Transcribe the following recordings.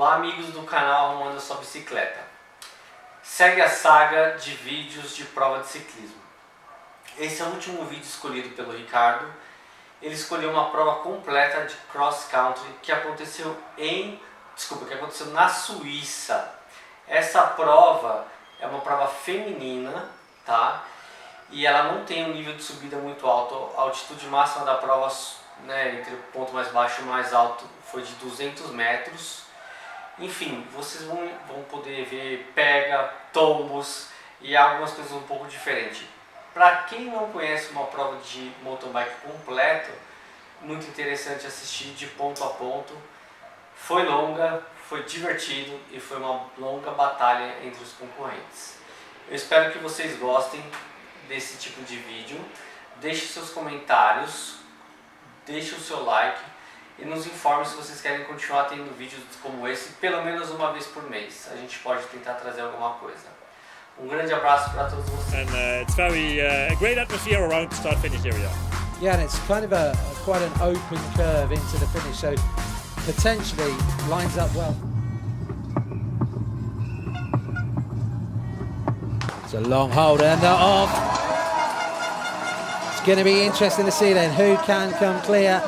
Olá amigos do canal Arrumando sua bicicleta. Segue a saga de vídeos de prova de ciclismo. Esse é o último vídeo escolhido pelo Ricardo. Ele escolheu uma prova completa de cross country que aconteceu na Suíça. Essa prova é uma prova feminina, tá? E ela não tem um nível de subida muito alto. A altitude máxima da prova, né, entre o ponto mais baixo e o mais alto, foi de 200 metros. Enfim, vocês vão poder ver pega, tombos e algumas coisas um pouco diferentes. Para quem não conhece uma prova de mountain bike completa, muito interessante assistir de ponto a ponto. Foi longa, foi divertido e foi uma longa batalha entre os concorrentes. Eu espero que vocês gostem desse tipo de vídeo. Deixe seus comentários, deixe o seu like e nos informe se vocês querem continuar tendo vídeos como esse, pelo menos uma vez por mês. A gente pode tentar trazer alguma coisa. Um grande abraço para todos vocês. And it's very a great atmosphere around the start-finish area. Yeah, and it's kind of quite an open curve into the finish, so potentially lines up well. It's a long hold and off. It's going to be interesting to see then who can come clear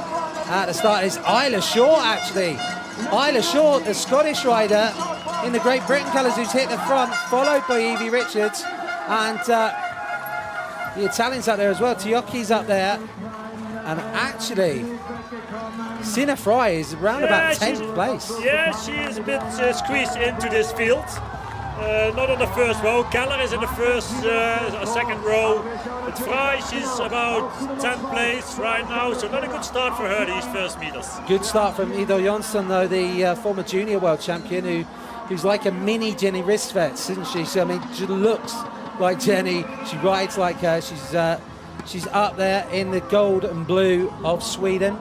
at the start. It's Isla Short actually. Isla Short, the Scottish rider in the Great Britain colours, who's hit the front, followed by Evie Richards, and the Italians up there as well. Tiocchi's up there, and actually Sina Fry is around about 10th place. Yeah, she is a bit squeezed into this field. Not on the first row. Keller is in the first, second row. But Fry, she's about 10th place right now, so not a good start for her these first meters. Good start from Ido Jonsson though, the former junior world champion, who's like a mini Jenny Rissvets, isn't she? So I mean, she looks like Jenny. She rides like her. She's up there in the gold and blue of Sweden.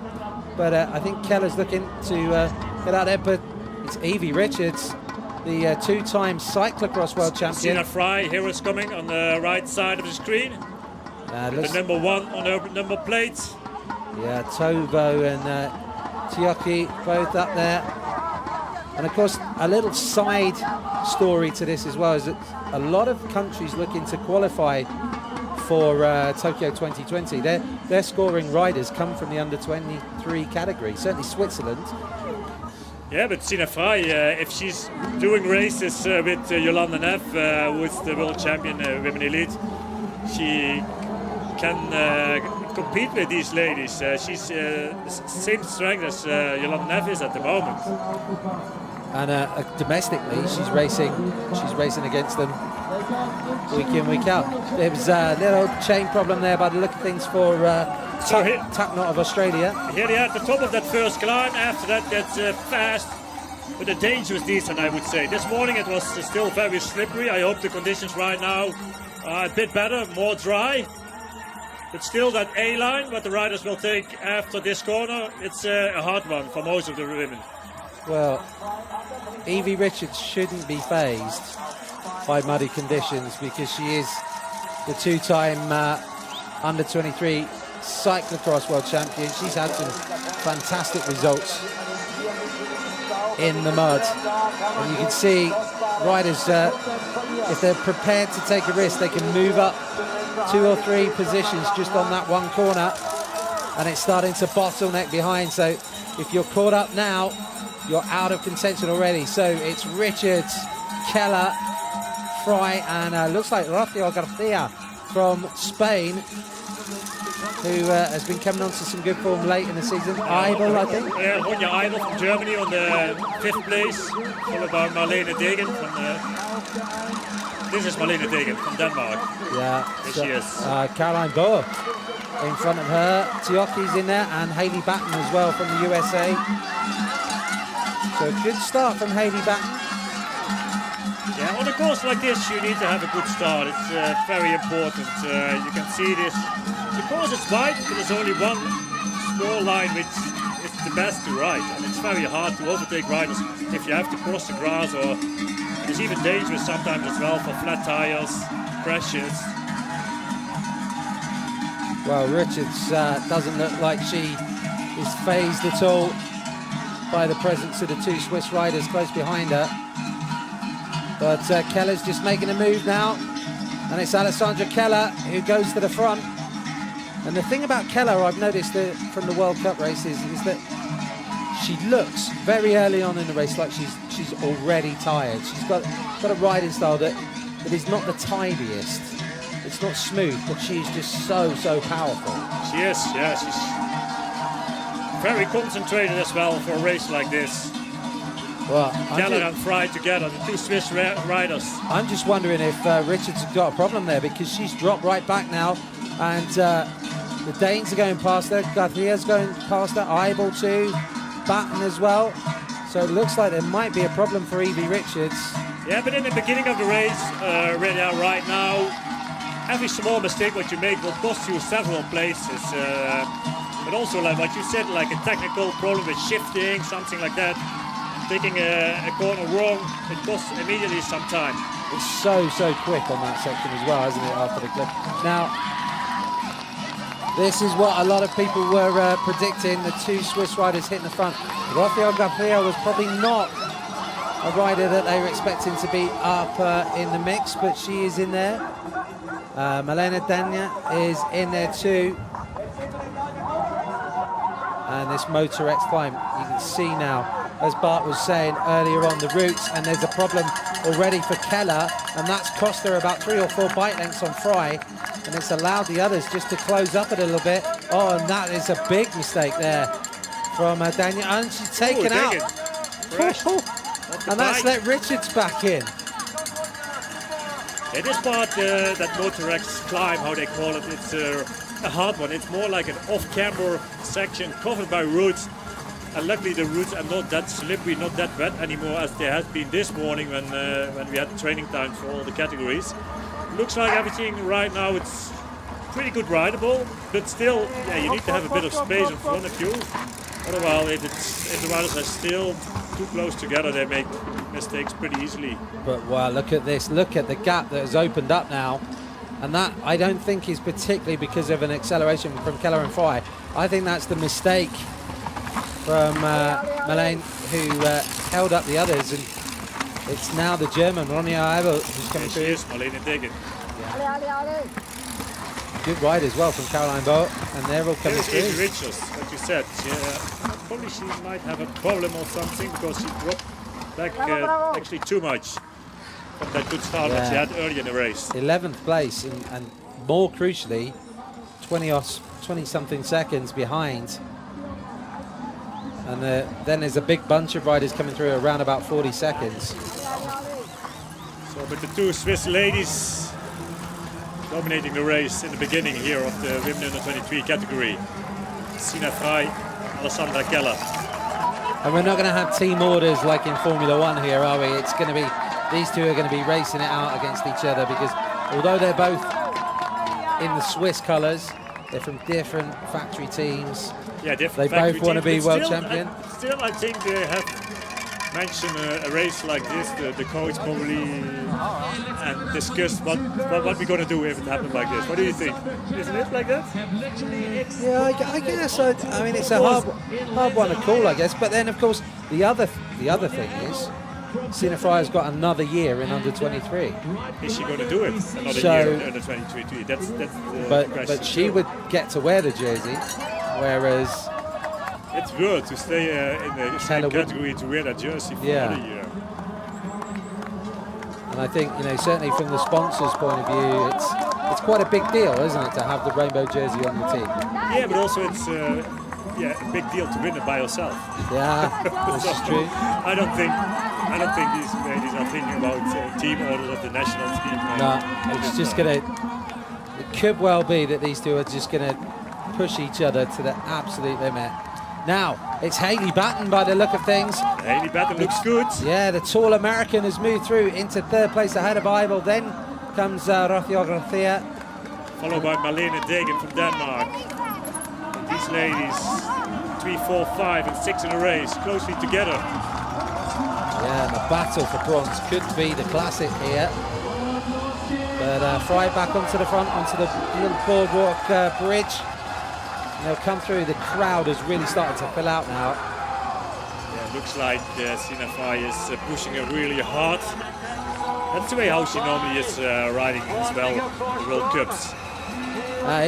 But I think Keller's looking to get out there. But it's Evie Richards, the two-time cyclocross world champion. Sina Fry here is coming on the right side of the screen. The number 1 on her number plate. Yeah, Tovo and Tiocchi both up there. And of course, a little side story to this as well is that a lot of countries looking to qualify for Tokyo 2020, their scoring riders come from the under 23 category, certainly Switzerland. Yeah, but Sina Fry, if she's doing races with Jolanda Neff, who is the world champion women elite, she can compete with these ladies. She's the same strength as Jolanda Neff is at the moment. And domestically, she's racing against them week in, week out. There was a little chain problem there by the look of things for Tapknot of Australia. Here they are at the top of that first climb. After that, that's fast, but the danger was decent, I would say. This morning it was still very slippery. I hope the conditions right now are a bit better, more dry. But still that A-line, what the riders will take after this corner, it's a hard one for most of the women. Well, Evie Richards shouldn't be fazed by muddy conditions because she is the two-time under 23 cyclocross world champion. She's had some fantastic results in the mud, and you can see riders, if they're prepared to take a risk, they can move up 2 or 3 positions just on that one corner, and it's starting to bottleneck behind. So if you're caught up now, you're out of contention already. So it's Richards, Keller, Fry, and looks like Rafael Garcia from Spain, who has been coming on to some good form late in the season. Idol, I think. Yeah, Ronja Idol from Germany on the 5th place, followed by Marlene Degen from... this is Marlene Degen from Denmark. Yeah. There she is. Caroline Boer in front of her. Tiocchi's in there, and Hayley Batten as well from the USA. So a good start from Hayley Batten. Yeah, on a course like this you need to have a good start. It's very important. You can see this. The course is wide, but there's only one small line which is the best to ride, and it's very hard to overtake riders if you have to cross the grass, or it's even dangerous sometimes as well for flat tires, crashes. Well, Richards doesn't look like she is phased at all by the presence of the two Swiss riders close behind her. But Keller's just making a move now, and it's Alessandra Keller who goes to the front. And the thing about Keller, I've noticed from the World Cup races, is that she looks very early on in the race like she's already tired. She's got a riding style that is not the tidiest. It's not smooth, but she's just so powerful. She is, yeah. She's very concentrated as well for a race like this. Well, Keller and Fry together, the two Swiss riders. I'm just wondering if Richards has got a problem there, because she's dropped right back now, and the Danes are going past her. Garcia's going past her. Eibel too. Batten as well. So it looks like there might be a problem for Evie Richards. Yeah, but in the beginning of the race, right now, every small mistake what you make will cost you several places. But also, like what you said, like a technical problem with shifting, something like that. Taking a corner wrong, it costs immediately some time. It's so quick on that section as well, isn't it, after the clip? Now, this is what a lot of people were predicting, the two Swiss riders hitting the front. Rafael Garcia was probably not a rider that they were expecting to be up in the mix, but she is in there. Malena Dania is in there too. And this Motor X climb, you can see now, as Bart was saying earlier on, the routes, and there's a problem already for Keller, and that's cost her about 3 or 4 bike lengths on Fry, and it's allowed the others just to close up a little bit. Oh, and that is a big mistake there from Daniel, and she's taken out. And that's let Richards back in. Yeah, this part, that Motor X climb, how they call it, it's a hard one. It's more like an off-camber section covered by roots. And luckily the roots are not that slippery, not that wet anymore as they had been this morning when we had training times for all the categories. Looks like everything right now, it's pretty good rideable, but still, yeah, you need to have a bit of space in front of you. Otherwise, if the riders are still too close together, they make mistakes pretty easily. But wow, look at this, look at the gap that has opened up now. And that, I don't think, is particularly because of an acceleration from Keller and Fry. I think that's the mistake from Malene, who held up the others, and it's now the German Ronja Eibel who's coming through. She is, Malene Degen. Yeah. Good ride as well from Caroline Boat, and they're all coming through. Evie Richards, like you said, probably she might have a problem or something because she dropped back actually too much from that good start that she had early in the race. 11th place, and more crucially, 20-something seconds behind. And then there's a big bunch of riders coming through around about 40 seconds. So, but the two Swiss ladies dominating the race in the beginning here of the women under 23 category. Sina Fry, Alessandra Keller. And we're not going to have team orders like in Formula One here, are we? It's going to be, these two are going to be racing it out against each other, because although they're both in the Swiss colours, they're from different factory teams. Yeah, different. They both want to be world champion. Still, I think they have mentioned a race like this. The coach probably and discussed what we're going to do if it happens like this. What do you think? Isn't it like that? Yeah, I guess. I mean, it's a hard one to call, I guess. But then, of course, the other thing is, Sina Fry's got another year in under 23. Is she going to do it another year in under 23? That's the question. But she would get to wear the jersey, whereas it's good to stay in the same category to wear that jersey for another year. And I think, certainly from the sponsors' point of view, it's quite a big deal, isn't it, to have the rainbow jersey on the team? Yeah, but also it's a big deal to win it by yourself. Yeah, this is true. I don't think these ladies are thinking about team orders of the national team. No, it's just it could well be that these two are just going to push each other to the absolute limit. Now, it's Haley Batten by the look of things. Haley Batten looks good. Yeah, the tall American has moved through into 3rd place ahead of Eibel. Then comes Rafael Garcia. Followed by Malene Degen from Denmark. And these ladies, 3, 4, 5 and 6 in a race, closely together. Yeah, the battle for bronze could be the classic here. But Fry back onto the front, onto the little boardwalk bridge. They'll come through. The crowd is really starting to fill out now. Yeah, looks like Sina Fry is pushing her really hard. That's the way how she normally is riding as well the World Cups.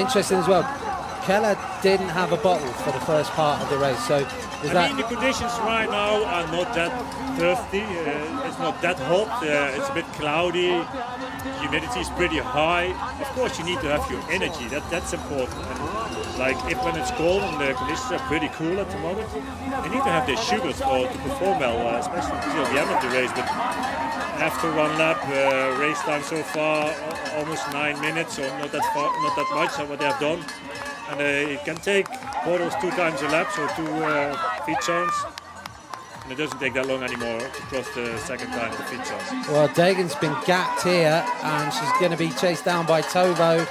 Interesting as well. Keller didn't have a bottle for the first part of the race, so I mean, the conditions right now are not that thirsty. It's not that hot. It's a bit cloudy. Humidity is pretty high. Of course, you need to have your energy. That's important. And like when it's cold and the conditions are pretty cool at the moment, they need to have their sugars to perform well, especially until the end of the race. But after one lap, race time so far almost 9 minutes, or not that much. What they have done. And it can take bottles 2 times a lap, so 2 feed zones. And it doesn't take that long anymore to cross the second time the feed zones. Well, Dagen's been gapped here, and she's going to be chased down by Tovo,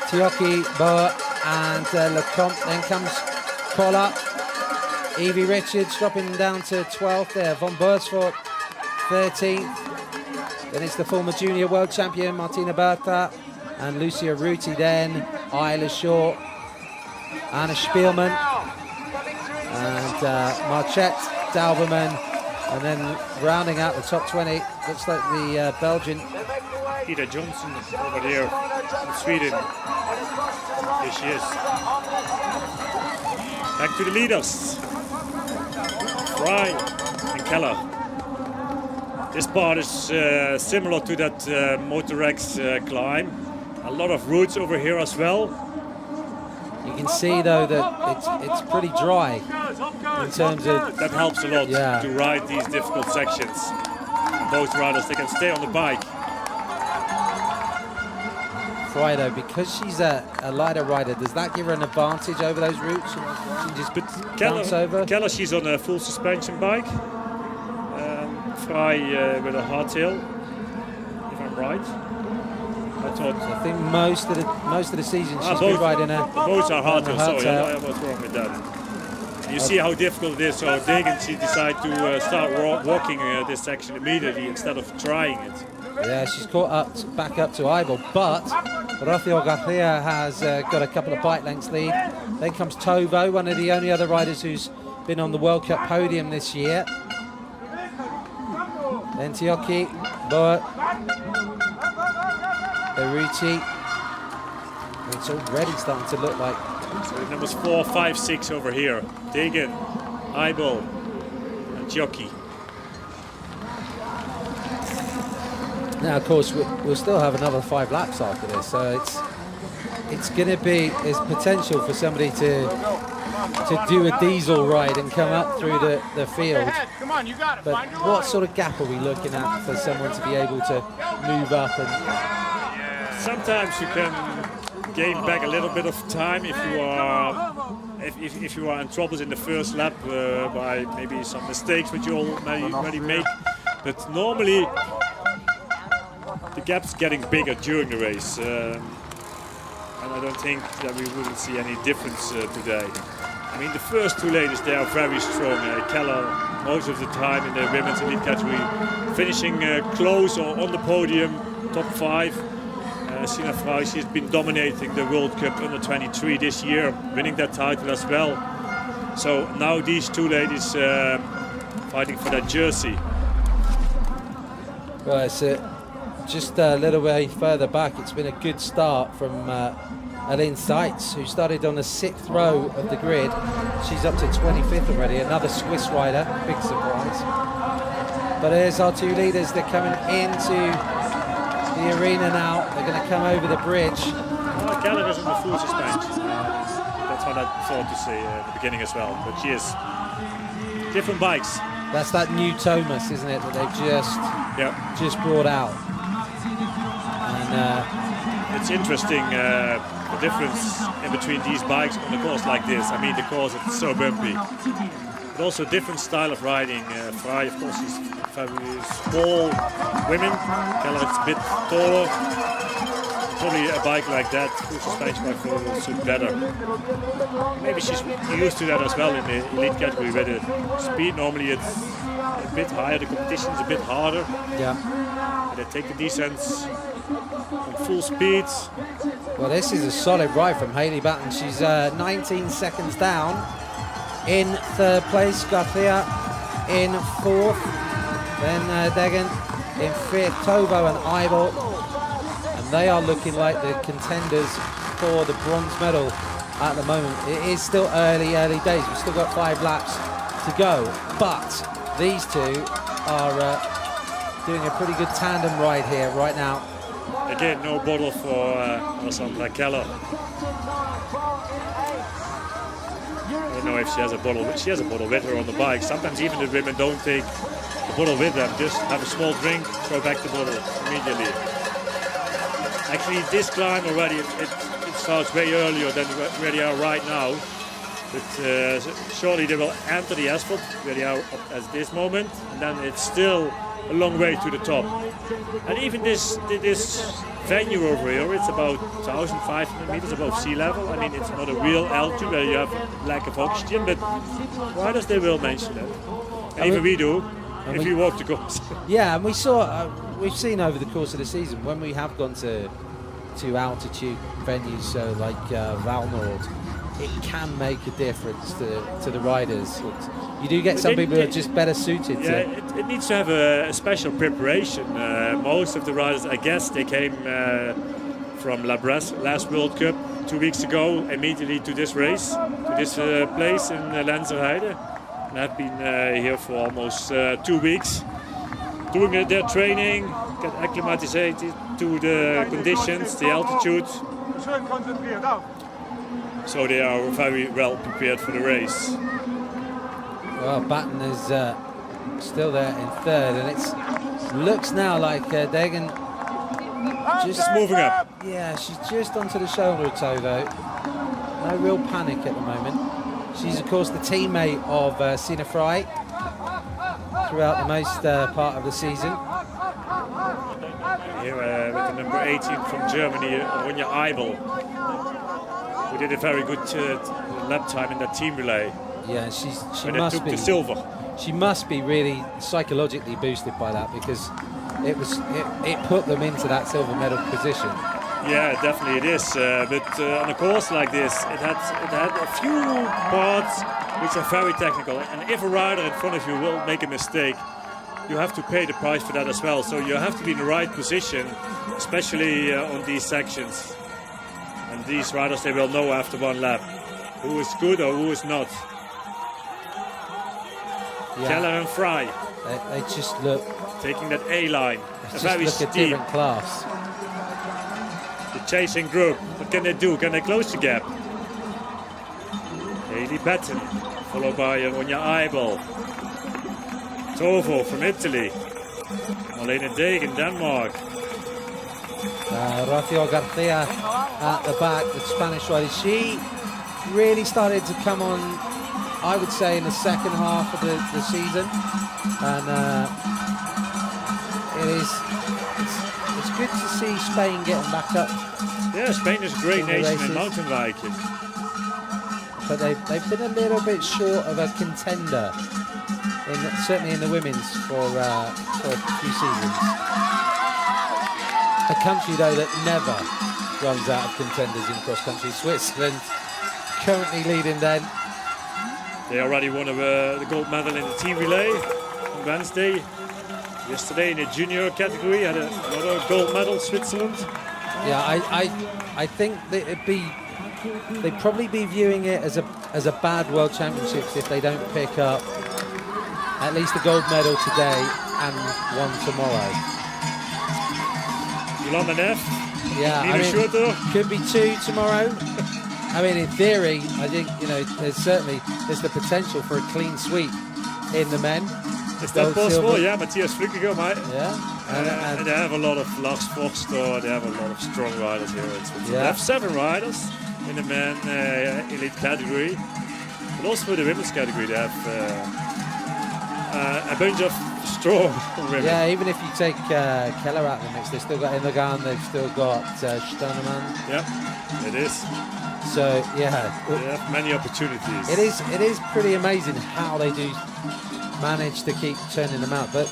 Tioki, Boa, and Lecomte. Then comes Kolla. Evie Richards dropping down to 12th there. Von Bersford, 13th. Then it's the former junior world champion, Martina Bertha, and Lucia Ruti then, Isla Short, Anna Spielman, and Marchette Dalberman, and then rounding out the top 20, looks like the Belgian Ida Johnson over there in Sweden. Here she is. Back to the leaders. Fry and Keller. This part is similar to that Motor X climb. A lot of roots over here as well. You can see though that it's pretty dry in terms of... That helps a lot to ride these difficult sections. Both riders, they can stay on the bike. Fry though, because she's a lighter rider, does that give her an advantage over those routes? She just bounce over? Keller, she's on a full suspension bike. Fry with a hardtail, if I'm right. I think most of the season she's been riding a... Both are hardtail, sorry, I was wrong with that. You see how difficult it is, so Degen, she decided to start walking this section immediately instead of trying it. Yeah, she's caught up back up to Eibel, but Rafael Garcia has got a couple of bike lengths lead. Then comes Tovo, one of the only other riders who's been on the World Cup podium this year. Then Tioki, Boa, Beruti. It's already starting to look like... So numbers 4, 5, 6 over here. Degen, Eibel, and Tioki. Now, of course, we'll still have another 5 laps after this, so it's going to be... There's potential for somebody to do a diesel ride and come up through the field. But what sort of gap are we looking at for someone to be able to move up? And sometimes you can gain back a little bit of time if you are in troubles in the first lap by maybe some mistakes which you already make. But normally the gap's getting bigger during the race, and I don't think that we wouldn't see any difference today. I mean, the first 2 ladies, they are very strong. Keller, most of the time in the women's elite category, finishing close or on the podium, top 5. Sina Fry, she's been dominating the World Cup under 23 this year, winning that title as well. So now these 2 ladies fighting for that jersey. Well, it's just a little way further back. It's been a good start from Aline Seitz, who started on the 6th row of the grid. She's up to 25th already, another Swiss rider, big surprise. But here's our 2 leaders. They're coming into the arena now. They're going to come over the bridge. Well, Keller is on the full suspension. That's what I thought to say at the beginning as well. But she is different bikes. That's that new Thomas, isn't it, that they've just brought out. And it's interesting the difference in between these bikes on a course like this. I mean, the course is so bumpy. But also a different style of riding. Fry, of course, is very small women. Keller is a bit taller. Probably a bike like that, full suspension bike will suit better. Maybe she's used to that as well in the elite category, where the speed normally it's a bit higher, the competition is a bit harder. yeah. They take the descents on full speed. Well, this is a solid ride from Hayley Batten. She's 19 seconds down. In 3rd place, Garcia in fourth. Then Degen in fifth. Tovo and Eibel. And they are looking like the contenders for the bronze medal at the moment. It is still early days. We've still got 5 laps to go. But these two are doing a pretty good tandem ride here right now. Again, no bottle for Alessandra Keller. I don't know if she has a bottle. She has a bottle with her on the bike. Sometimes even the women don't take the bottle with them. Just have a small drink, throw back the bottle immediately. Actually, this climb already, it starts way earlier than where they are right now. But surely they will enter the asphalt where they are at this moment. And then it's still a long way to the top. And even this venue over here, it's about 1,500 meters above sea level. I mean, it's not a real altitude where you have lack of oxygen, but riders, they will mention that. And even we do, if we walk the course. Yeah, and we saw, we've seen over the course of the season, when we have gone to altitude venues like Valnord, it can make a difference to the riders. You do get some people who are just better suited. Yeah, it needs to have a special preparation. Most of the riders, I guess, they came from La Bresse last World Cup 2 weeks ago, immediately to this race, to this place in Lenzerheide. And I've been here for almost 2 weeks, doing their training, get acclimatized to the conditions, the altitude. So they are very well prepared for the race. Well, Batten is still there in third, and it looks now like Degen just moving up. Yeah, she's just onto the shoulder of Tovo. No real panic at the moment. She's, of course, the teammate of Sina Fry throughout the most part of the season. Here with the number 18 from Germany, Ronja Eibel, who did a very good lap time in that team relay. Yeah, she must took be the silver. She must be really psychologically boosted by that, because it put them into that silver medal position. Yeah, definitely it is. But on a course like this, it had a few parts which are very technical. And if a rider in front of you will make a mistake, you have to pay the price for that as well. So you have to be in the right position, especially on these sections. And these riders, they will know after one lap who is good or who is not. Yeah. Keller and Fry. They just look... Taking that A-line. They just look a different class. The chasing group, what can they do? Can they close the gap? Haley Batten, followed by Ronja Eibel. Tovo from Italy. Marlene Degen, Denmark. Rafael Garcia at the back, the Spanish rider. She really started to come on, I would say, in the second half of the season. And it's good to see Spain getting back up. Yeah, Spain is a great nation in mountain biking. But they've been a little bit short of a contender, certainly in the women's, for a few seasons. A country, though, that never runs out of contenders in cross-country. Switzerland currently leading then. They already won the gold medal in the team relay on Wednesday. Yesterday in the junior category had another gold medal, Switzerland. Yeah, I think that they'd probably be viewing it as a bad World Championships if they don't pick up at least a gold medal today and one tomorrow. Yolanda Neff. Yeah, could be 2 tomorrow. I mean, in theory, I think, there's the potential for a clean sweep in the men. Is that possible? Yeah, Matthias Flückiger might. Yeah. And they have a lot of Lars Forster, they have a lot of strong riders here in Switzerland. Yeah. They have 7 riders in the men elite category. But also for the women's category, they have a bunch of strong women. Yeah, even if you take Keller out of the mix, they've still got Indergan, they've still got Stoneman. Yeah, it is. So, yeah. They have many opportunities. It is pretty amazing how they do manage to keep turning them out. But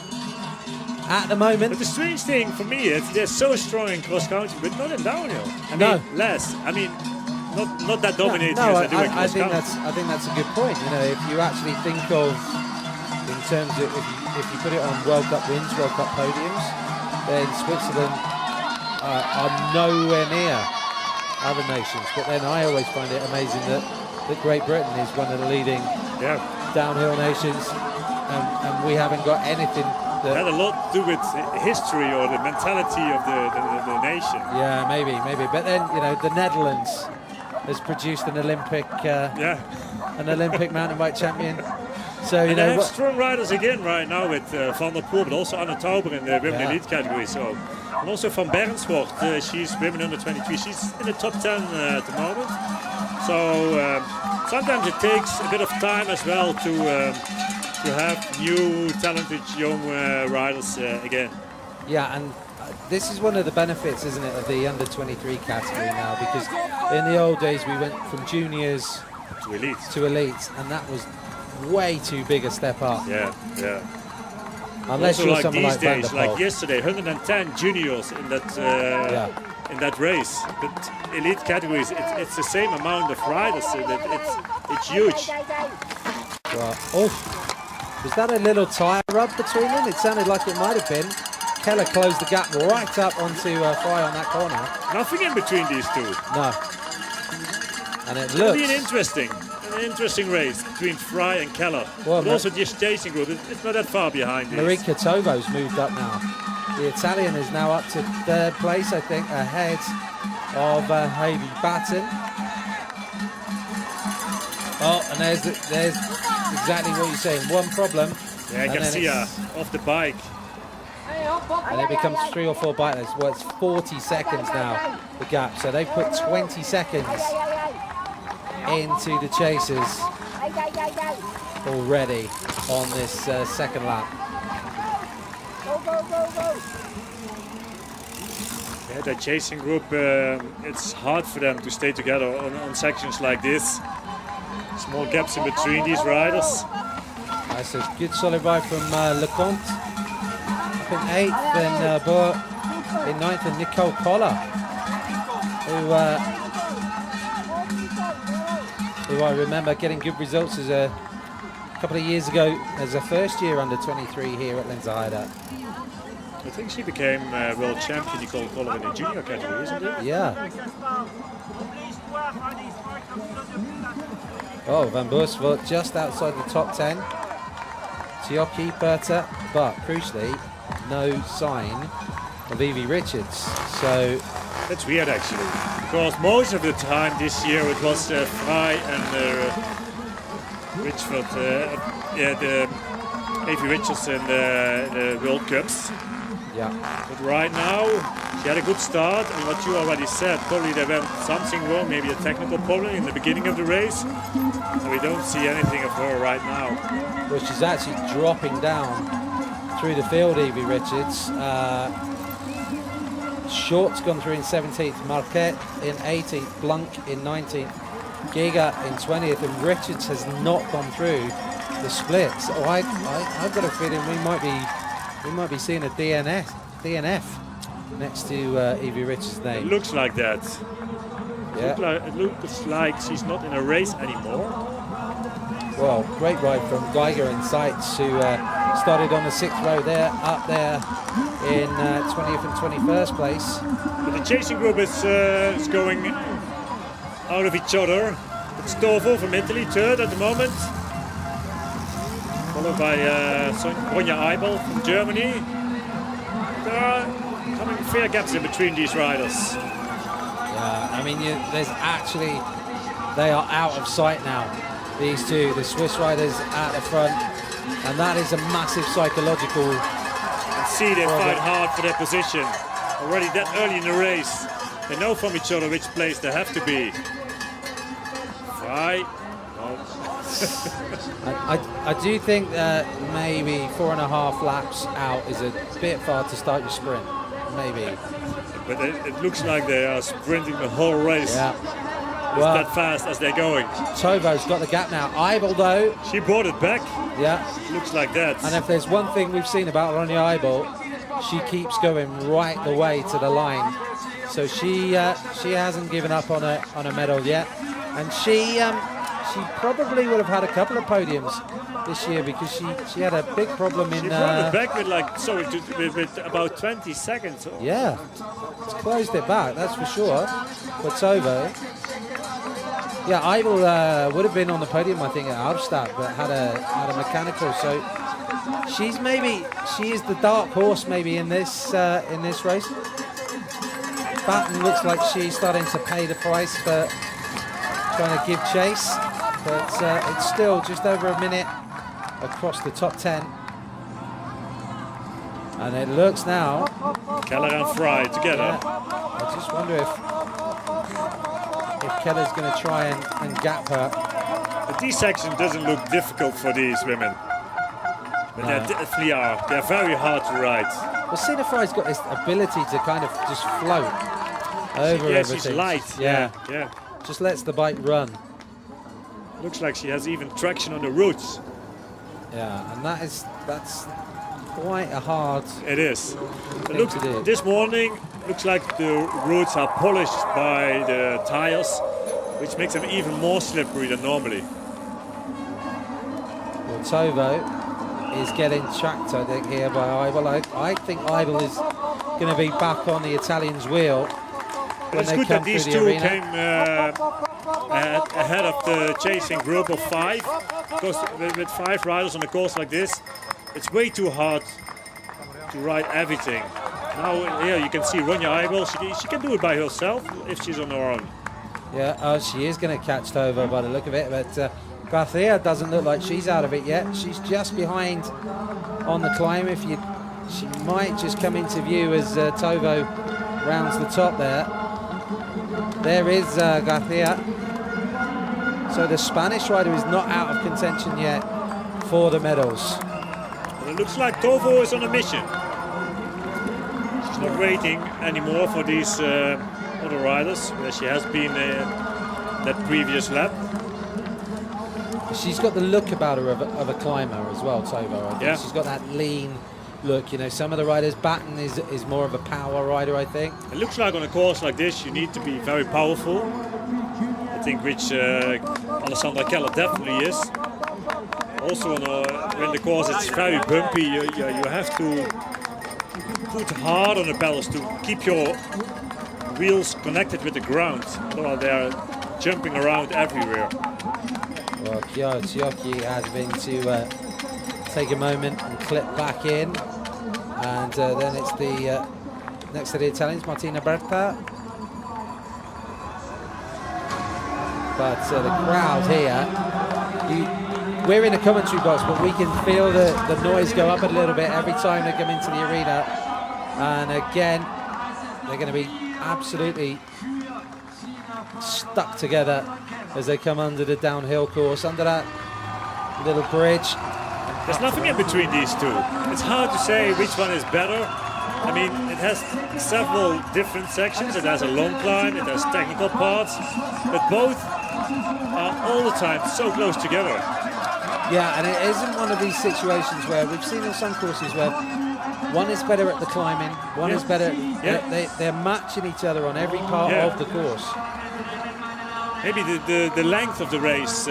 at the moment... But the strange thing for me is they're so strong in cross-country, but not in downhill. I mean, less. I mean, not that dominating as they do in cross-country. I think that's a good point. If you actually think of in terms of if you put it on World Cup wins, World Cup podiums, then Switzerland are nowhere near other nations. But then I always find it amazing that Great Britain is one of the leading downhill nations, and we haven't got anything. That had a lot to do with history or the mentality of the nation. Yeah, maybe. But then, you know, the Netherlands has produced an Olympic mountain bike champion. So you and know, they have strong riders again right now with Van der Poel, but also Anne Tauber in the women elite category. So, and also Van Bernswort, she's women under 23. She's in the top 10 at the moment. So sometimes it takes a bit of time as well to have new talented young riders again. Yeah, and this is one of the benefits, isn't it, of the under 23 category now, because in the old days we went from juniors to elites, and that was way too big a step up. Yeah. Unless also you're like someone these like Van days, der Poel. like yesterday, 110 juniors in that race. But elite categories, it's the same amount of riders. So it's huge. Well, was that a little tyre rub between them? It sounded like it might have been. Keller closed the gap right up onto Fry on that corner. Nothing in between these two. No. And it It'll looks... be an interesting race between Fry and Keller. Well, but also this chasing group, it's not that far behind this. Marika Tovo's moved up now. The Italian is now up to third place, I think, ahead of Havy Batten. Oh, and there's exactly what you're saying. One problem. Yeah, Garcia off the bike. And it becomes 3 or 4 bikes. Well, it's 40 seconds now, the gap. So they put 20 seconds into the chasers already on this second lap. Yeah, the chasing group, it's hard for them to stay together on sections like this. Small gaps in between these riders. That's a good solid ride from Lecomte up in 8th, and Boer in 9th, and Nicole Collar, who I remember getting good results as a couple of years ago as a first year under 23 here at Lenzerheide. I think she became world champion, Nicole Collar, in the junior category, isn't it? Yeah. Oh, Van Boersvoort just outside the top 10. Tioki, Berta, but crucially, no sign of Evie Richards. So that's weird actually, because most of the time this year it was Fry and Richford, the Evie Richards in the World Cups. Yeah. But right now, she had a good start, and what you already said, probably there went something wrong, maybe a technical problem in the beginning of the race, and we don't see anything of her right now. Well, she's actually dropping down through the field, Evie Richards. Short's gone through in 17th, Marquette in 18th, Blunk in 19th, Giga in 20th, and Richards has not gone through the split. So I've got a feeling we might be seeing a DNF next to Evie Richards' name. It looks like that. Yeah. It looks like she's not in a race anymore. Well, great ride from Geiger and Seitz, who started on the 6th row there, up there in 20th and 21st place. But the chasing group is going out of each other. It's Tovo from Italy, 3rd at the moment. Followed by Sonja Eibel from Germany. There are coming fair gaps in between these riders. Yeah, I mean, they are out of sight now. These two, the Swiss riders at the front, and that is a massive psychological. And see, they fight hard for their position already that early in the race. They know from each other which place they have to be. Fry. No. I do think that maybe 4.5 laps out is a bit far to start your sprint. Maybe. But it looks like they are sprinting the whole race. Yeah. It's that fast as they're going. Tovo's got the gap now. Eibel, though. She brought it back. Yeah. Looks like that. And if there's one thing we've seen about Ronja Eibel, she keeps going right the way to the line. So she hasn't given up on a medal yet. And she she probably would have had a couple of podiums this year because she had a big problem in. She brought it back with like with about 20 seconds. Yeah, it's closed it back. That's for sure. For Tovo. Yeah, Idol would have been on the podium, I think, at Arrumado, but had a mechanical. So she is the dark horse maybe in this race. Batten looks like she's starting to pay the price for trying to give chase, but it's still just over a minute across the top 10. And it looks now. Keller and Fry together. Yeah, I just wonder if Keller's going to try and gap her. The D section doesn't look difficult for these women. But No. they definitely are. They're very hard to ride. Well, Sina Fry's got this ability to kind of just float over Yeah, everything. she's light. Yeah. Just lets the bike run. Looks like she has even traction on the roots. Yeah, and that's quite a hard. It is. thing Look, to do. this morning looks like the roots are polished by the tires, which makes them even more slippery than normally. Well, Tovo is getting tracked, I think, here by Idol. I think Idol is going to be back on the Italian's wheel. But it's good that these two came ahead of the chasing group of 5, because with 5 riders on a course like this, it's way too hard to ride everything. Now here you can see Ronja Eibel, she can do it by herself if she's on her own. Yeah, she is going to catch Tovo by the look of it, but Garcia doesn't look like she's out of it yet. She's just behind on the climb. She might just come into view as Tovo rounds the top there. There is Garcia. So the Spanish rider is not out of contention yet for the medals. Well, it looks like Tovo is on a mission. She's not waiting anymore for these other riders, where she has been that previous lap. She's got the look about her of a climber as well, Tovo. I think. Yeah. She's got that lean look. You know, some of the riders, Batten is more of a power rider, I think. It looks like on a course like this you need to be very powerful. I think which Alessandra Keller definitely is. Also when the course is very bumpy, you have to put hard on the pedals to keep your wheels connected with the ground. Otherwise they are jumping around everywhere. Well, Chiocchi has been to take a moment and clip back in, and then it's the next to the Italians, Martina Berta. But the crowd here, we're in a commentary box, but we can feel the noise go up a little bit every time they come into the arena. And again, they're going to be absolutely stuck together as they come under the downhill course, under that little bridge. There's nothing in between these two. It's hard to say which one is better. I mean, it has several different sections. It has a long climb, it has technical parts, but both are all the time so close together. Yeah, and it isn't one of these situations where we've seen on some courses where one is better at the climbing, one is better. They're matching each other on every part of the course. Maybe the length of the race,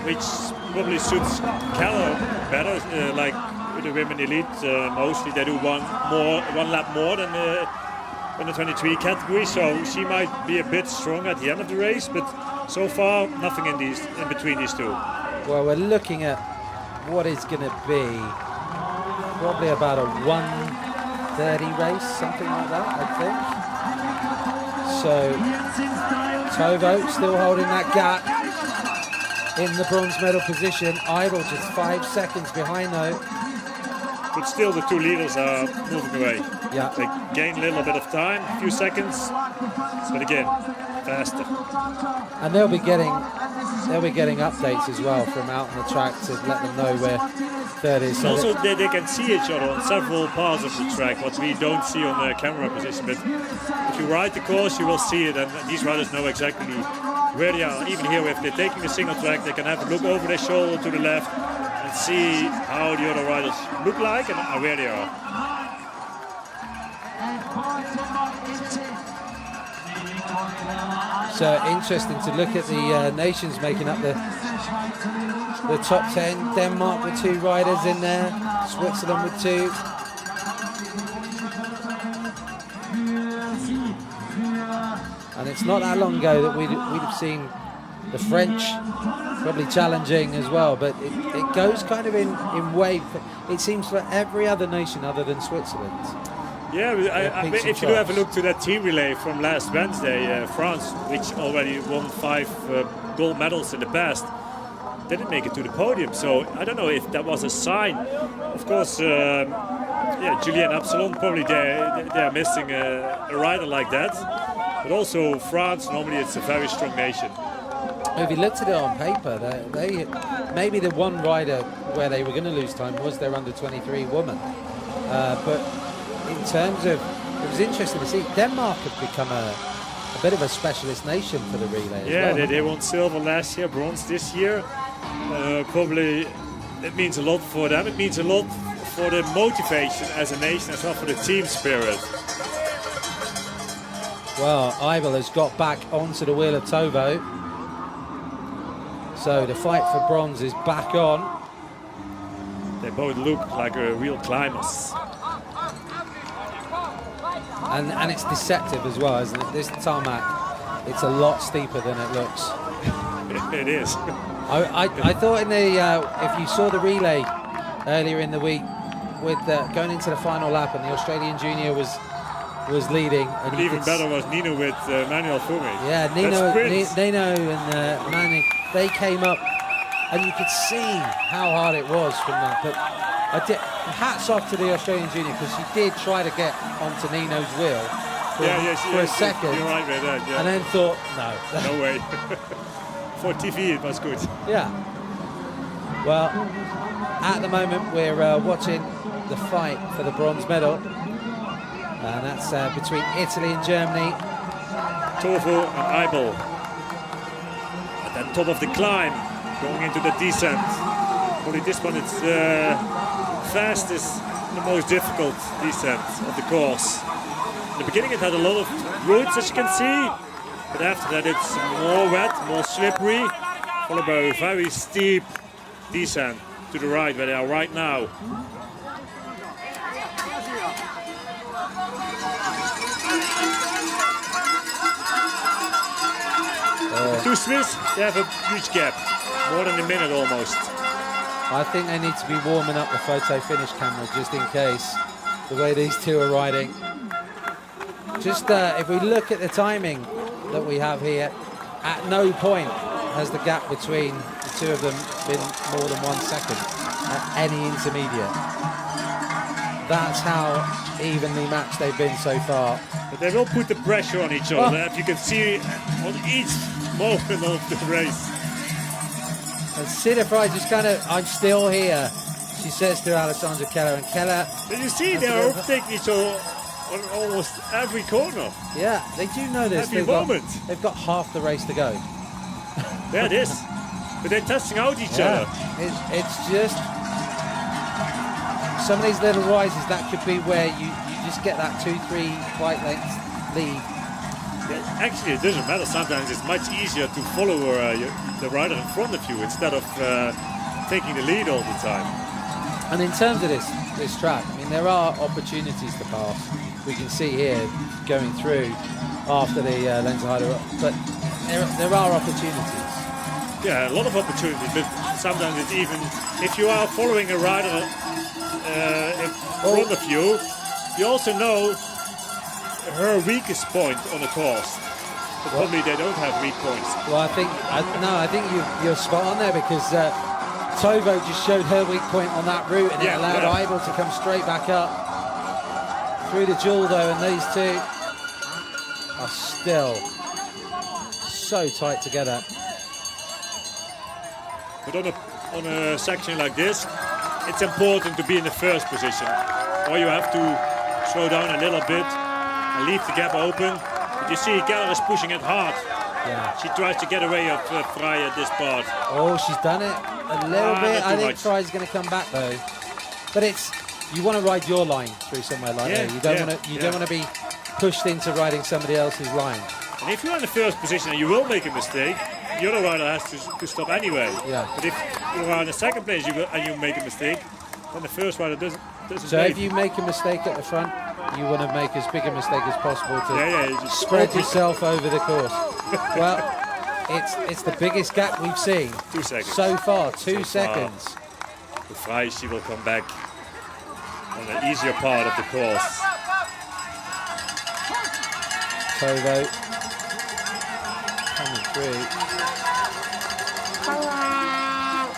which probably suits Keller better, like with the women elite, mostly they do one lap more than the 23 category, so she might be a bit strong at the end of the race, but so far nothing in between these two. Well, we're looking at what is going to be probably about a 1:30 race, something like that, I think. So Tovo still holding that gap in the bronze medal position. Idol just 5 seconds behind though. But still the two leaders are moving away. Yeah. They gain a little bit of time, a few seconds, but again, faster. And they'll be getting updates as well from out on the track to let them know where third is. So also they can see each other on several parts of the track, what we don't see on the camera position. But if you ride the course, you will see it, and these riders know exactly where they are. Even here, if they're taking a single track, they can have a look over their shoulder to the left and see how the other riders look like and where they are. So interesting to look at the nations making up the top 10. Denmark with 2 riders in there, Switzerland with 2. And it's not that long ago that we'd have seen the French probably challenging as well, but it goes kind of in wave. It seems for every other nation other than Switzerland. Yeah, if you do have a look to that team relay from last Wednesday, France, which already won 5 gold medals in the past, didn't make it to the podium. So I don't know if that was a sign. Of course, yeah, Julien Absalon, probably they're missing a rider like that. But also France, normally it's a very strong nation. If you looked at it on paper, they maybe the one rider where they were going to lose time was their under-23 woman. But in terms of, it was interesting to see Denmark have become a bit of a specialist nation for the relay as well. Yeah, they won silver last year, bronze this year. Probably it means a lot for them. It means a lot for the motivation as a nation as well, for the team spirit. Well, Ivel has got back onto the wheel of Tovo. So the fight for bronze is back on. They both look like real climbers. And it's deceptive as well, isn't it? This tarmac, it's a lot steeper than it looks. It is. I thought in the if you saw the relay earlier in the week with going into the final lap and the Australian junior was leading, and but even better was Nino with Manuel Fumi. Yeah, Nino and Manu, they came up, and you could see how hard it was from that. But hats off to the Australian junior, because she did try to get onto Nino's wheel for a second. You're right with that, yeah. And then thought, no. No way. For TV, it was good. Yeah. Well, at the moment, we're watching the fight for the bronze medal. And that's between Italy and Germany. Tovo and Eibel. At the top of the climb, going into the descent. Probably this one, it's fastest and the most difficult descent of the course. In the beginning it had a lot of roots, as you can see. But after that it's more wet, more slippery, followed by a very steep descent to the right, where they are right now. The two Swiss, they have a huge gap, more than a minute almost. I think they need to be warming up the photo finish camera just in case, the way these two are riding. Just if we look at the timing that we have here, at no point has the gap between the two of them been more than 1 second at any intermediate. That's how evenly matched they've been so far. But they will put the pressure on each other, as you can see on each moment of the race. And Sida Fry just kind of, I'm still here, she says to Alessandra Keller, and Keller... But you see, they're overtaking each other on almost every corner. Yeah, they do know this. Every moment. They've got half the race to go. Yeah, it is. But they're testing out each other. It's just... Some of these little rises, that could be where you just get that 2-3 bike lengths lead. Yeah, actually, it doesn't matter. Sometimes it's much easier to follow the rider in front of you instead of taking the lead all the time. And in terms of this track, I mean, there are opportunities to pass. We can see here going through after the Lenzerheide, but there are opportunities. Yeah, a lot of opportunities, but sometimes it's even if you are following a rider in front of you, you also know her weakest point on the course. But probably they don't have weak points. Well, I think you're spot on there, because Tovo just showed her weak point on that route, and it allowed Eibel to come straight back up through the jewel though, and these two are still so tight together. But on a section like this, it's important to be in the first position, or you have to slow down a little bit and leave the gap open. But you see, Keller is pushing it hard. Yeah. She tries to get away of Fry at this part. Oh, she's done it a little bit. I think Fry's going to come back though. But you want to ride your line through somewhere like that. You don't want to be pushed into riding somebody else's line. And And if you're in the first position and you will make a mistake, the other rider has to stop anyway. Yeah. But if you are in the second place and you make a mistake, then the first rider doesn't So wait. if you make a mistake at the front, you want to make as big a mistake as possible to you just spread yourself over the course. Well, it's the biggest gap we've seen 2 seconds. so far, 2 seconds. The Fry, she will come back on the easier part of the course. Tovo coming through.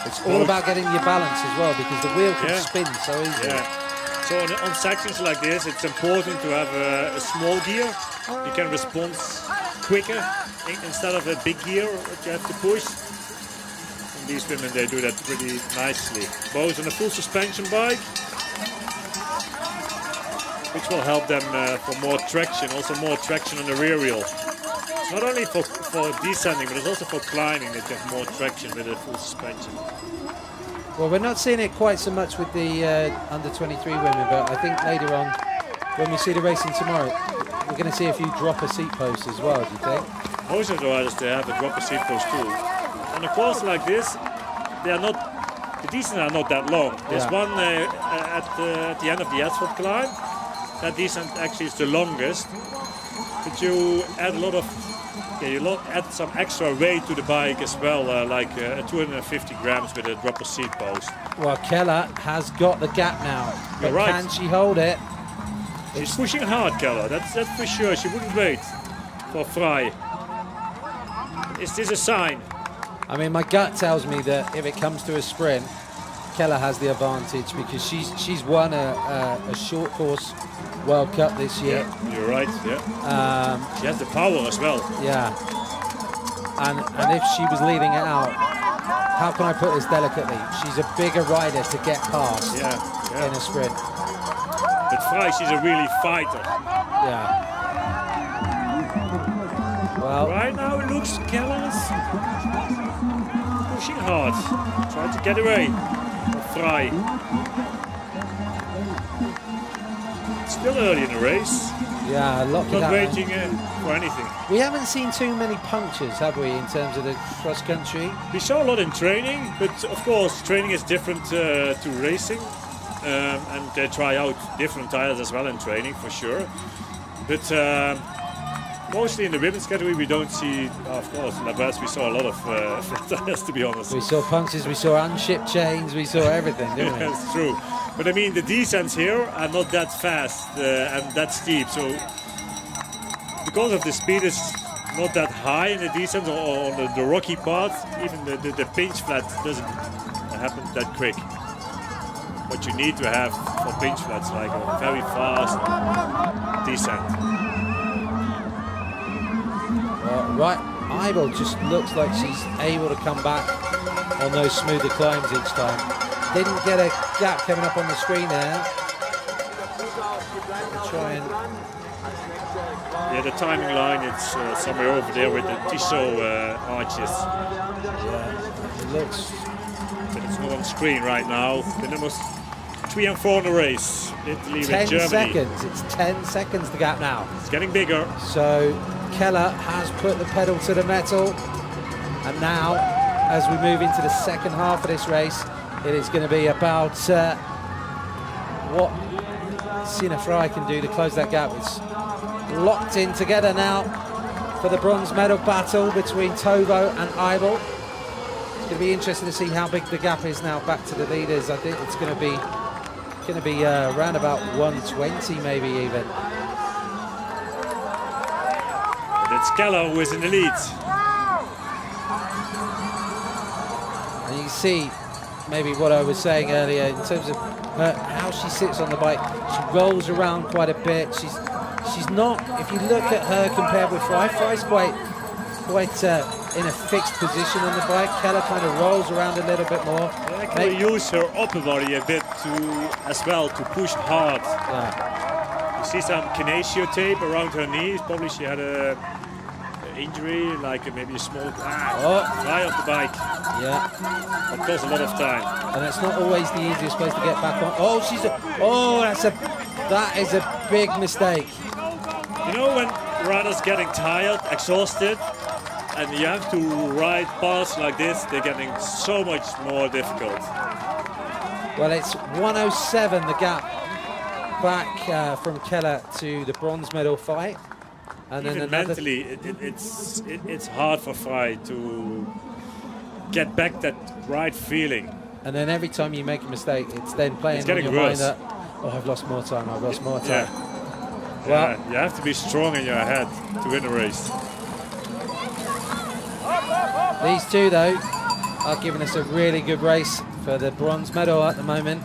It's all about getting your balance as well, because the wheel can spin so easily. Yeah. So on sections like this, it's important to have a small gear. You can respond quicker instead of a big gear that you have to push. And these women, they do that pretty nicely. Both on a full suspension bike, which will help them for more traction, also more traction on the rear wheel. It's not only for descending, but it's also for climbing that you have more traction with a full suspension. Well, we're not seeing it quite so much with the under 23 women, but I think later on, when we see the racing tomorrow, we're going to see a few drop a seat posts as well, do you think? Most of the riders, they have a drop a seat post too. On a course like this, they are not, the descents are not that long. There's one at the end of the asphalt climb. That descent actually is the longest, but you add a lot of, add some extra weight to the bike as well, like 250 grams with a drop a seat post. Well, Keller has got the gap now, but You're right. can she hold it? She's pushing hard, Keller, that's for sure. She wouldn't wait for Fry. Is this a sign? I mean, my gut tells me that if it comes to a sprint, Keller has the advantage, because she's won a short course World Cup this year. Yeah, you're right, yeah. She has the power as well. Yeah. And if she was leading it out, how can I put this delicately? She's a bigger rider to get past in a sprint. But Fry, she's a really fighter. Yeah. Well, right now it looks Keller's pushing hard, trying to get away from Fry. Still early in the race. Yeah, a lot could Not happen. waiting for anything. We haven't seen too many punctures, have we, in terms of the cross country? We saw a lot in training, but of course training is different to racing, and they try out different tires as well in training for sure. But mostly in the women's category we don't see, of course, in Labras we saw a lot of flat tires, to be honest. We saw punctures, we saw unshipped chains, we saw everything, didn't we? That's true. But I mean, the descents here are not that fast and that steep, so because of the speed is not that high in the descent or on the rocky part, even the pinch flat doesn't happen that quick. What you need to have for pinch flats, like a very fast descent. Right, Ibel just looks like she's able to come back on those smoother climbs each time. Didn't get a gap coming up on the screen there. Try and... Yeah, the timing line, it's somewhere over there with the Tissot arches. Yeah, it looks... But it's not on screen right now. The numbers 3 and 4 in the race. Italy with 10 Germany. seconds, it's 10 seconds the gap now. It's getting bigger. So Keller has put the pedal to the metal, and now as we move into the second half of this race, it is going to be about what Sina Fry can do to close that gap. It's locked in together now for the bronze medal battle between Tovo and Ibel. It's going to be interesting to see how big the gap is now back to the leaders. I think it's going to be around about 120 maybe even. It's Keller who is in the lead. And you can see maybe what I was saying earlier in terms of how she sits on the bike. She rolls around quite a bit. She's not, if you look at her compared with Fry's quite in a fixed position on the bike. Keller kind of rolls around a little bit more. Yeah, Keller use her upper body a bit as well to push hard. Yeah. You see some kinesio tape around her knees. Probably she had a injury, like maybe a small fly off the bike. Yeah. That costs a lot of time. And it's not always the easiest place to get back on. That is a big mistake. You know, when riders getting tired, exhausted, and you have to ride paths like this, they're getting so much more difficult. Well, it's 107 the gap back from Keller to the bronze medal fight. And even then mentally, it's hard for Frey to get back that right feeling. And then every time you make a mistake, it's then playing on your mind that, oh, I've lost more time, I've lost more time. Yeah. Well, yeah, you have to be strong in your head to win a race. These two, though, are giving us a really good race for the bronze medal at the moment,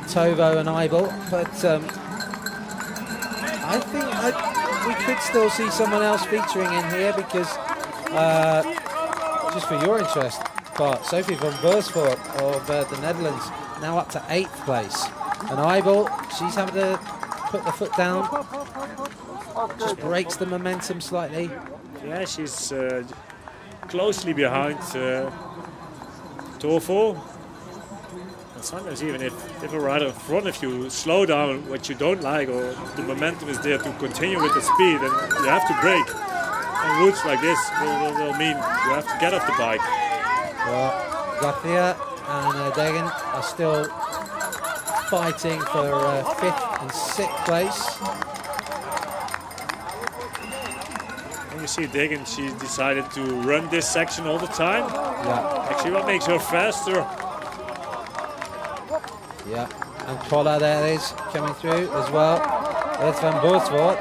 Tovo and Eibel. But I think we could still see someone else featuring in here because, just for your interest, Bart, Sophie van Beersvoort of the Netherlands, now up to 8th place. And Eibel, she's having to put the foot down, just breaks the momentum slightly. Yeah, she's closely behind Tovo. And sometimes even if a rider in front of you slow down what you don't like, or the momentum is there to continue with the speed, and you have to brake. And routes like this will mean you have to get off the bike. Well, Garcia and Degen are still fighting for 5th and 6th place. And you see Degen, she decided to run this section all the time. Yeah. Actually, what makes her faster. Yeah, and Kolla there is coming through as well. There's Van Beersvoort.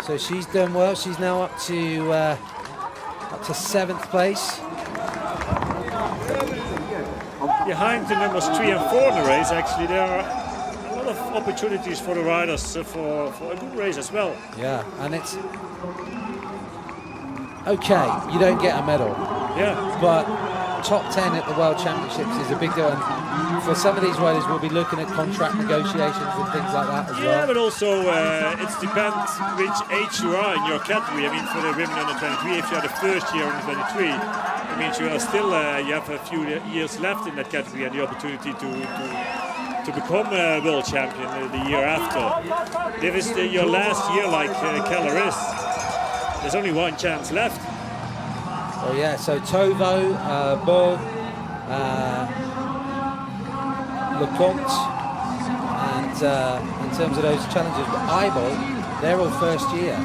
So she's done well. She's now up to 7th place. Behind the numbers 3 and 4 in the race, actually, there are a lot of opportunities for the riders for a good race as well. Yeah, and it's okay, you don't get a medal. Yeah. But top 10 at the World Championships is a big deal. And for some of these riders, we'll be looking at contract negotiations and things like that as well. Yeah, but also it depends which age you are in your category. I mean, for the women under 23, if you are the first year under 23, it means you are still you have a few years left in that category and the opportunity to become a world champion the year after. If it's your last year, like Keller is, there's only one chance left. Oh yeah, so Tovo, Bo, Lecomte, and in terms of those challenges, Eibel, they're all first year.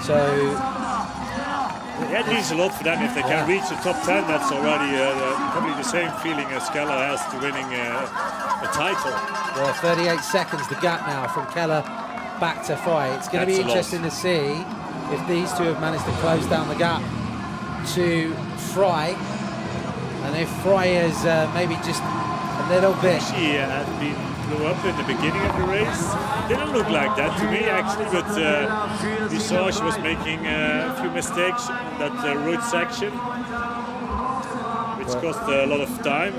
So yeah, it means a lot for them if they can reach the top 10. That's already probably the same feeling as Keller has to winning a title. Well, 38 seconds the gap now from Keller back to Frey. It's going to be interesting to see if these two have managed to close down the gap to Frey, and if Frey is maybe just a little bit. She had been blew up in the beginning of the race. Didn't look like that to me actually, but we saw she was making a few mistakes on that route section, which cost a lot of time.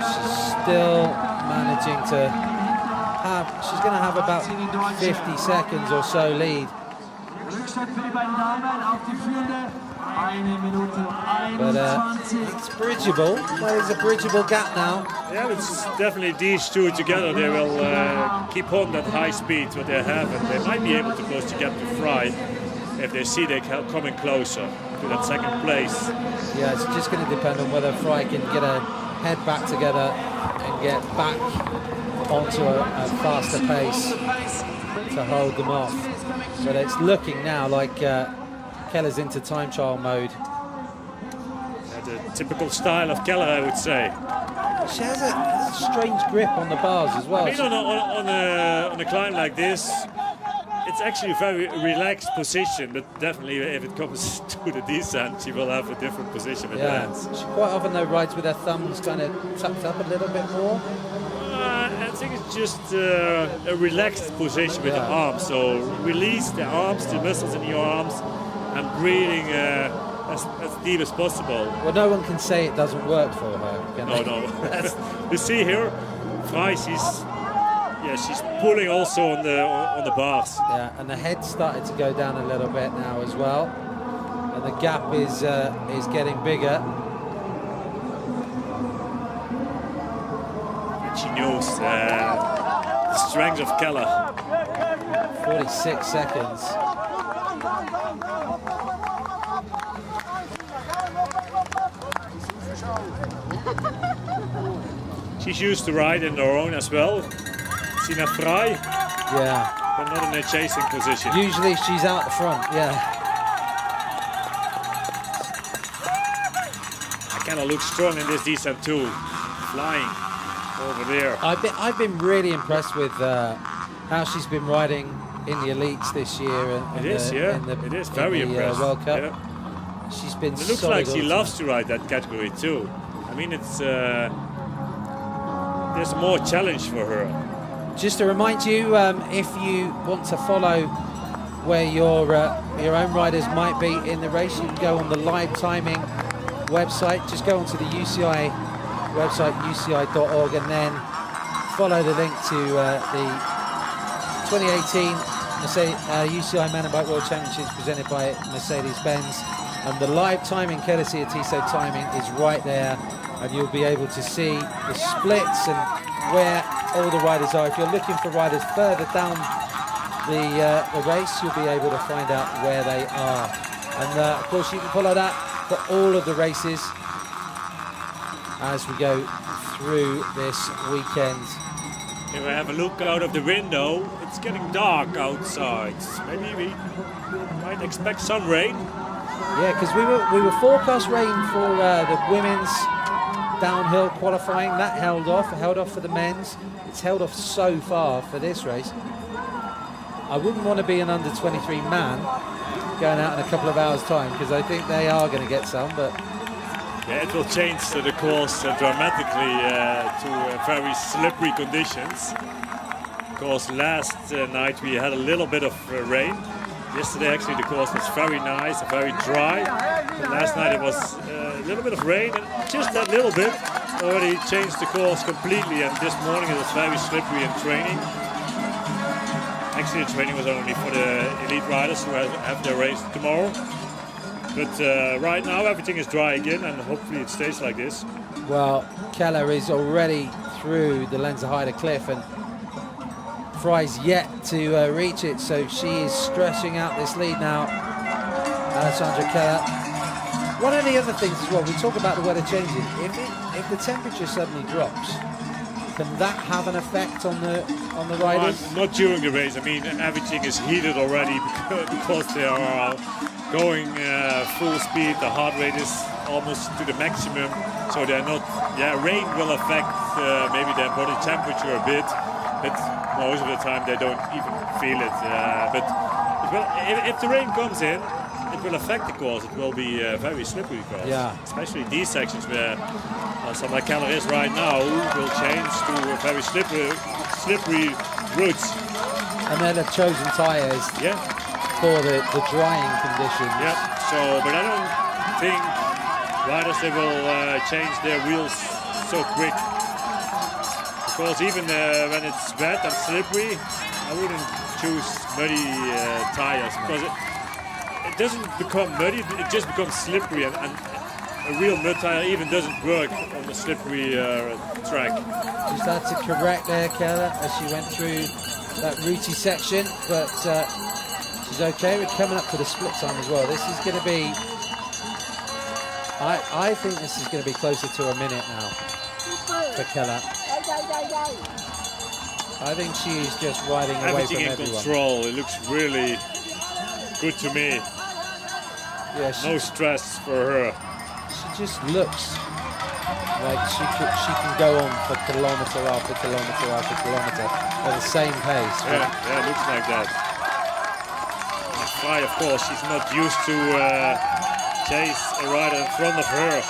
She's still managing to have, she's going to have about 50 seconds or so lead. But it's bridgeable. Well, it's a bridgeable gap now. Yeah, it's definitely these two together. They will keep on that high speed what they have, and they might be able to close the gap to Frey if they see they're coming closer to that second place. Yeah, it's just going to depend on whether Frey can get her head back together and get back onto a faster pace to hold them off. But it's looking now like Keller's into time trial mode. The typical style of Keller, I would say. She has a strange grip on the bars as well. I mean, on a climb like this, it's actually a very relaxed position, but definitely if it comes to the descent, she will have a different position with hands. She quite often though rides with her thumbs kind of tucked up a little bit more. I think it's just a relaxed position with the arms. So release the arms, the muscles in your arms, and breathing as deep as possible. Well, no one can say it doesn't work for her. Can they? No. You see here, Frey, she's pulling also on the bars. Yeah, and the head started to go down a little bit now as well, and the gap is getting bigger. She knows the strength of Keller. 46 seconds. She's used to ride in her own as well. Sina frei, Yeah. but not in a chasing position. Usually she's out the front, yeah. Canal looks strong in this descent too. Flying over there. I've been really impressed with how she's been riding in the elites this year. It is very impressive. World Cup. Yeah. She's been. It looks solid like she all the loves time. to ride that category too. I mean, it's there's more challenge for her. Just to remind you, if you want to follow where your own riders might be in the race, you can go on the live timing website. Just go onto the UCI website, uci.org, and then follow the link to the 2018 UCI Mountain Bike World Championships presented by Mercedes-Benz. And the live timing, courtesy of TSO Timing, is right there, and you'll be able to see the splits and where all the riders are. If you're looking for riders further down the race, you'll be able to find out where they are. And of course, you can follow that for all of the races as we go through this weekend. If I have a look out of the window, it's getting dark outside. Maybe we might expect some rain. Yeah, because we were forecast rain for the women's downhill qualifying. That held off for the men's. It's held off so far for this race. I wouldn't want to be an under 23 man going out in a couple of hours' time, because I think they are going to get some, but yeah, it will change the course dramatically to very slippery conditions. Of course, last night we had a little bit of rain. Yesterday actually the course was very nice and very dry. But last night it was a little bit of rain, and just that little bit already changed the course completely, and this morning it was very slippery in training. Actually the training was only for the elite riders who have their race tomorrow. But right now everything is dry again, and hopefully it stays like this. well, Keller is already through the Lenzerheide cliff, and Fry's yet to reach it, so she is stretching out this lead now, Alessandra Keller. One of the other things as well, we talk about the weather changing. If the temperature suddenly drops, can that have an effect on the riders? Not during the race. I mean, everything is heated already because they are going full speed. The heart rate is almost to the maximum, so they're not. Yeah, rain will affect maybe their body temperature a bit, but most of the time they don't even feel it. But if the rain comes in, it will affect the course. It will be a very slippery course. Yeah. Especially these sections where some like Canal is right now will change to a very slippery routes. And they're the chosen tyres for the drying conditions. Yeah. So, but I don't think riders they will change their wheels so quick. Because even when it's wet and slippery, I wouldn't choose muddy tires, because it doesn't become muddy, it just becomes slippery, and a real mud tire even doesn't work on the slippery track. Just had to correct there, Keller, as she went through that rooty section, but she's okay. We're coming up to the split time as well. This is going to be, I think this is going to be closer to a minute now for Keller. I think she is just riding away from everyone. Everything in control. It looks really good to me. Yeah, no stress for her. She just looks like she can go on for kilometre after kilometre after kilometre at the same pace. Yeah, it looks like that. And Fry, of course, she's not used to chase a rider in front of her.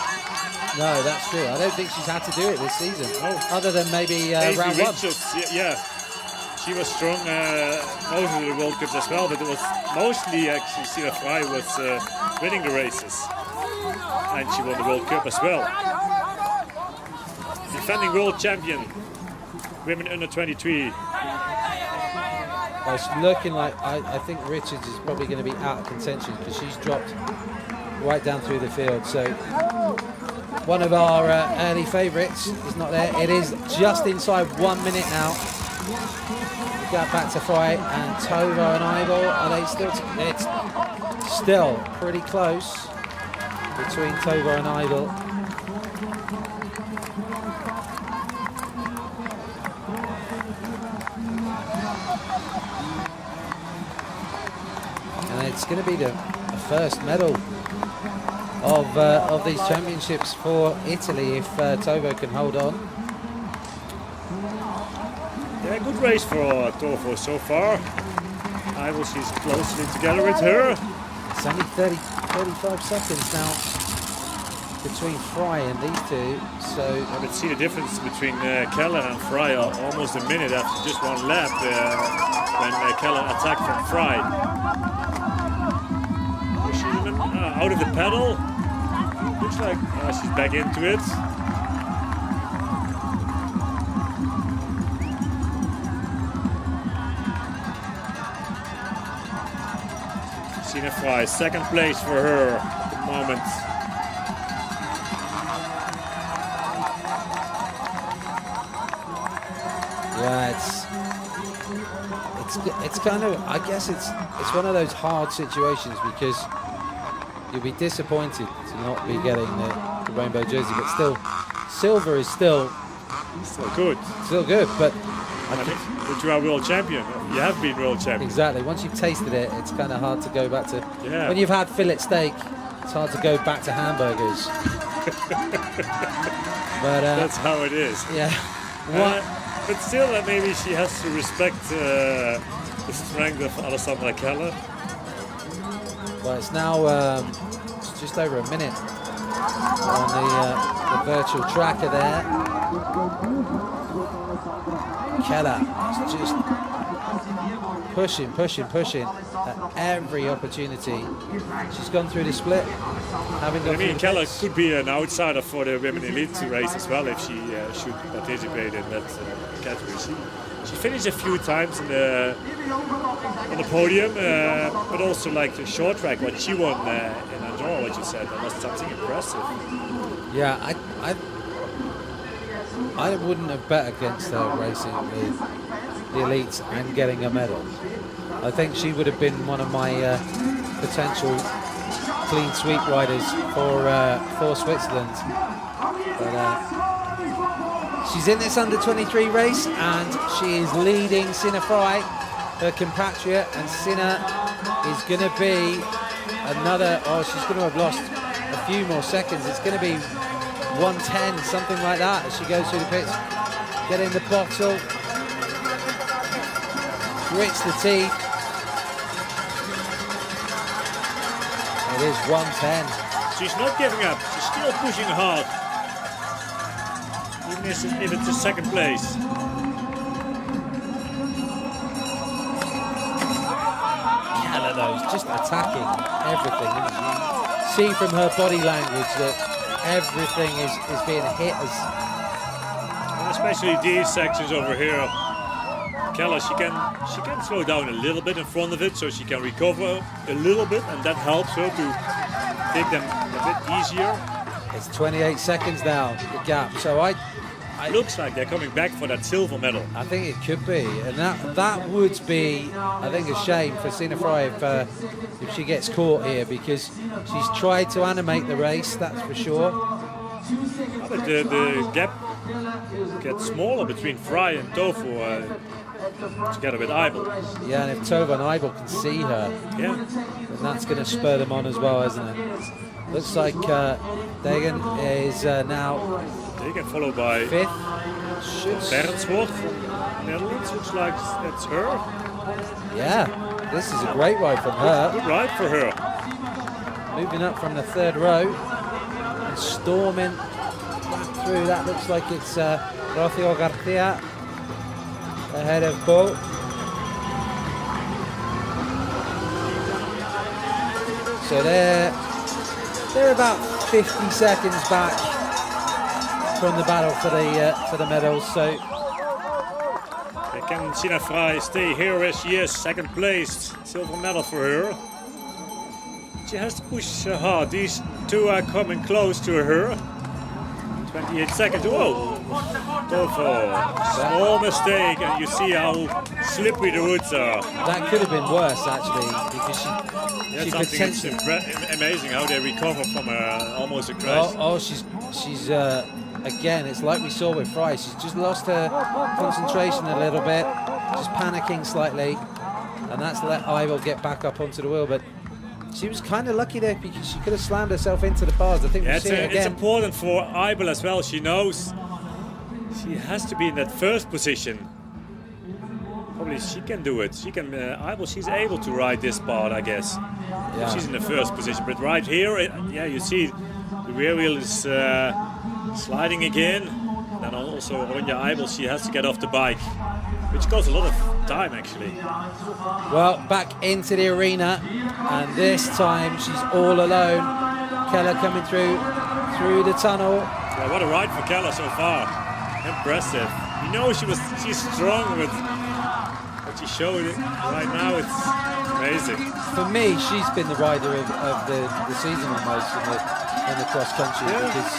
No, that's true. I don't think she's had to do it this season. No. Other than maybe round one. Yeah. She was strong most of the World Cups as well, but it was mostly actually Sina Fry was winning the races. And she won the World Cup as well. Defending world champion, women under 23. Well, it's looking like, I think Richards is probably going to be out of contention, because she's dropped right down through the field. So one of our early favourites is not there. It is just inside 1 minute now. got back to fight, and Tova and Idol, are they still? It's still pretty close between Tova and Idol. And it's going to be the first medal of these championships for Italy if Tova can hold on. Yeah, good race for Tofo so far. Idol, she's closely together with her. It's only 35 seconds now between Fry and these two. So I would see the difference between Keller and Fry almost a minute after just one lap when Keller attacked from Fry. She's out of the pedal. Looks like she's back into it. Sina Fry, second place for her at the moment. yeah, it's kind of, I guess it's one of those hard situations because you'll be disappointed to not be getting the rainbow jersey, but still, silver is still good. Still good, but But you are world champion. You have been world champion. exactly. Once you've tasted it, it's kind of hard to go back to. Yeah. When you've had fillet steak, it's hard to go back to hamburgers. But That's how it is. yeah. What? But still, maybe she has to respect the strength of Alessandra Keller. Well, it's now it's just over a minute on the virtual tracker there. Keller is just pushing at every opportunity. She's gone through the split. Having gone through the Keller pits. could be an outsider for the women elite race as well if she should participate in that category. She finished a few times on the podium, but also like the short track, what she won in Andorra, what you said, that was something impressive. Yeah, I wouldn't have bet against her racing with the elites and getting a medal. I think she would have been one of my potential clean sweep riders for Switzerland. But she's in this under-23 race and she is leading Sina Fry, her compatriot, and Sina is going to be another, she's going to have lost a few more seconds. It's going to be 110, something like that, as she goes through the pits. Getting the bottle, grits the teeth. It is 110. She's not giving up. She's still pushing hard. Even if it's a second place. Keller though is just attacking everything. And you see from her body language that everything is being hit as. And especially these sections over here. Keller, she can slow down a little bit in front of it so she can recover a little bit, and that helps her to take them a bit easier. It's 28 seconds now, the gap. So It looks like they're coming back for that silver medal. I think it could be, and that would be, I think, a shame for Sina Fry if she gets caught here, because she's tried to animate the race, that's for sure. But the gap gets smaller between Fry and Tofu together with Eibel. Yeah, and if Tova and Eibel can see her, Yeah. then that's going to spur them on as well, isn't it? Looks like Degen is now They get followed by 5th. Bernswoord from Netherlands. Looks like that's her. Yeah, this is a great ride from her. Good ride for her. Moving up from the 3rd row and storming through. That looks like it's Rocío García ahead of Bo. So they're about 50 seconds back from the battle for the medals. So Can Sina Fry stay here where she is? Second place, silver medal for her. She has to push hard. These two are coming close to her. 28 seconds. Whoa! Tofu. Small mistake, and you see how slippery the woods are. That could have been worse actually, because she That's potentially. amazing how they recover from almost a crash. She's again. It's like we saw with Fry. She's just lost her concentration a little bit, just panicking slightly, and that's let Ivel get back up onto the wheel. But she was kind of lucky there because she could have slammed herself into the bars. I think we'll see it again. It's important for Ivel as well. She knows she has to be in that first position. Probably she can do it. She can. Ivel, she's able to ride this part, I guess. Yeah. She's in the first position, but right here, you see the rear wheel is sliding again. And also Ronja Ivel, she has to get off the bike, which costs a lot of time actually. Well, back into the arena, and this time she's all alone. Keller coming through the tunnel. Yeah, what a ride for Keller so far. Impressive. You know she's strong with what she showed it right now. It's amazing. For me, she's been the rider of the season almost in the cross country, because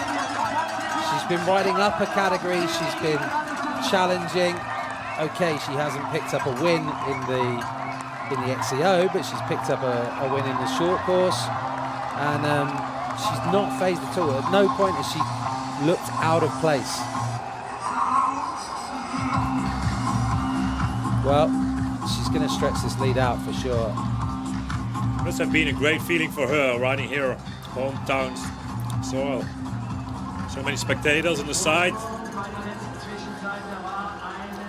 she's been riding up a category. She's been challenging. Okay, she hasn't picked up a win in the XCO, but she's picked up a win in the short course, and she's not phased at all. At no point has she looked out of place. Well, she's going to stretch this lead out for sure. Must have been a great feeling for her riding here, hometown soil. So many spectators on the side.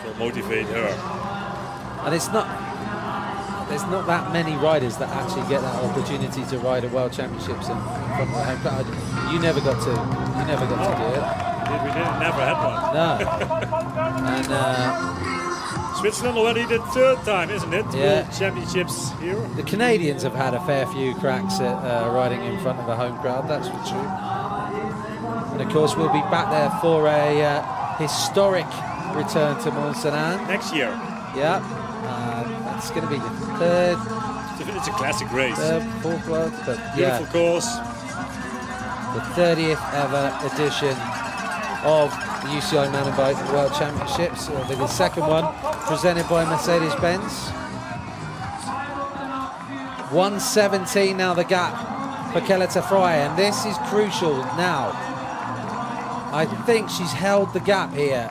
Will motivate her. And there's not that many riders that actually get that opportunity to ride a World Championships in front of the home crowd. You never got to do it. We never had one. No. And Switzerland already the third time, isn't it? Yeah. World Championships here. the Canadians have had a fair few cracks at riding in front of a home crowd, that's for true. And of course we'll be back there for a historic return to Mont-Saint-Anne. Next year. Yeah. That's going to be the third. It's a classic race. Fourth World, but Beautiful course. The 30th ever edition of the UCI Mountain Bike World Championships. The second one presented by Mercedes-Benz. 1:17 now the gap for Keller to Fry, and this is crucial now. I think she's held the gap here